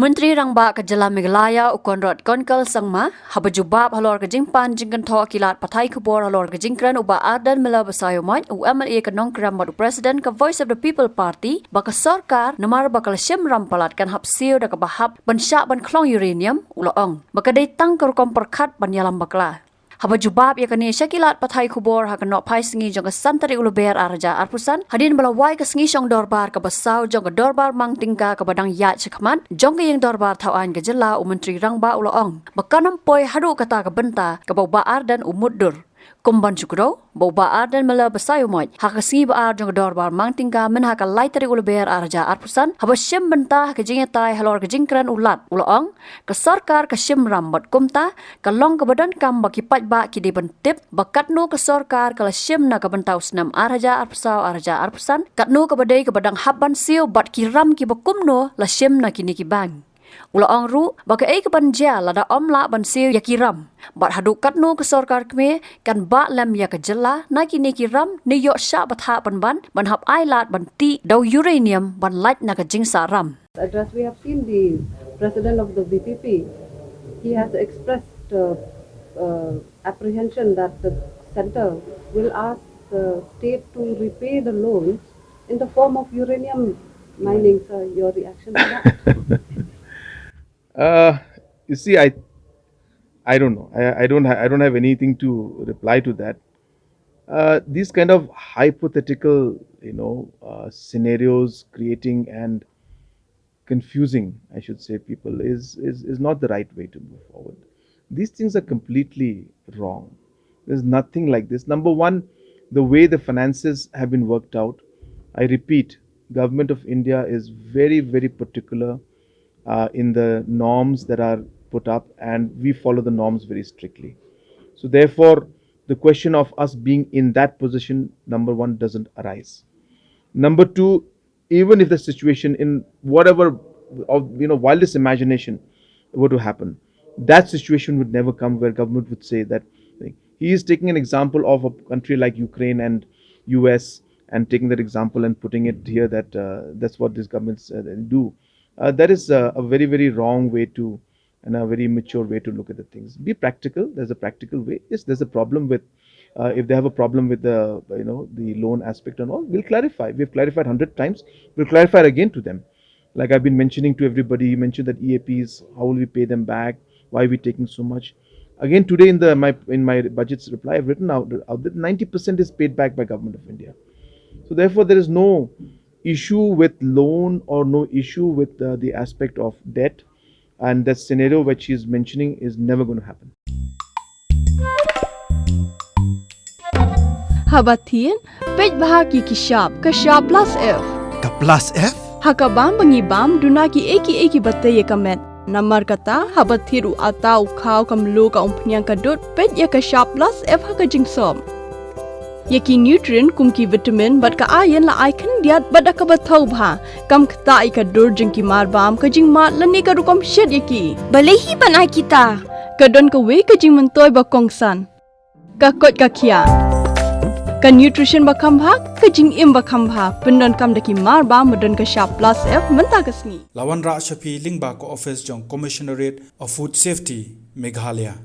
Menteri Rangba ke Jela Meghalaya ukon rot konkal sangma habajubab halor ke jingpan jingkan tho kilat pathai kubor halor ke jingkran uba Ardent mela basayomai UMLA ke nongkram madu President ke Voice of the People Party baka sarkar namar bakal syem rampalat kan hap Siew da ke bahap ban syak ban klong uranium uloong baka dai tang ke Rukom Pyrkhat ban Ïalam Bakla. Habajubab ya kani syakilat pathai kubor ha kanok pai sengi jong ke santari uluber arja arpusan hadin balawai ke sengi syong dorbar ke basau jong ke dorbar mang tingka ke badang yat chakman jong ke yang dorbar thawan ke jela Menteri Rangba uloong bakanam poi hadu kata ke benta ke bau Ardent Jingmutdur kumban Kyrwoh bau Ardent mela basayomai ha ke sengi ba jong ke dorbar mang tingka men ha ke laitari uluber arja arpusan habasyem benta ke jingetai halor ke jingkran ulat uloong ke sarkar ke syem rambat kumta ke long ke badan kam baki ba ki di bentip bakat no ke sarkar kala syem na ke bentau senam arja arpusan kat no ke badai ke badang habban Siew bat ki ram ki bakum no la syem na kini ki bang ulaong ru baka ai ke banja lada omla ban Siew ya ki ram bat hadu kat no ke sarkar kme kan ba lam ya ke jela na kini ki ram ni yo sha batha ban hab ai lat ban ti dau uranium ban lat na ke jingsa ram address. We have seen the president of the BPP. He has expressed apprehension that the centre will ask the state to repay the loans in the form of uranium mining. Sir, your reaction to that? You see, I don't know. I don't have anything to reply to that. These kind of hypothetical, scenarios creating and confusing, I should say, people is not the right way to move forward. These things are completely wrong. There's nothing like this. Number one, the way the finances have been worked out, I repeat, Government of India is very, very particular in the norms that are put up, and we follow the norms very strictly. So therefore, the question of us being in that position, number one, doesn't arise. Number two, even if the situation in whatever of wildest imagination were to happen, that situation would never come where government would say that thing. He is taking an example of a country like Ukraine and US and taking that example and putting it here that that's what these governments do. That is a very, very wrong way to and a very immature way to look at the things. Be practical. There's a practical way. Yes, there's a problem with if they have a problem with the the loan aspect and all, we'll clarify. We've clarified 100 times. We'll clarify again to them. Like I've been mentioning to everybody, you mentioned that EAPs, how will we pay them back? Why are we taking so much? Again, today in my budget's reply, I've written out that 90% is paid back by Government of India. So therefore, there is no issue with loan or no issue with the aspect of debt, and that scenario which he is mentioning is never going to happen. Habatin, pej bahagi kishab, kashab plus F. Ka plus F? Hakabam bangibam dunaki eki bataya kamet. Namar kata habathiru atau kau kamlu ka umpnyang kadut pej ya kashab plus F haka jingsom. Yaki nutrient kumki vitamin bat ka iron la icon diat bada ka bathau bha kam kta ika dur jingki marbam ka jingmat lani ka rukom shed yaki balehi banai kita kadon ka we ka jingmentoy ba kongsan ka kot ka kia ka nutrition ba khambha ka jingim ba khambha pendon kam daki marbam madon ka sharp plus F menta ka sngi Lawan Ra Shafi Lingba ko office jong Commissionerate of Food Safety Meghalaya.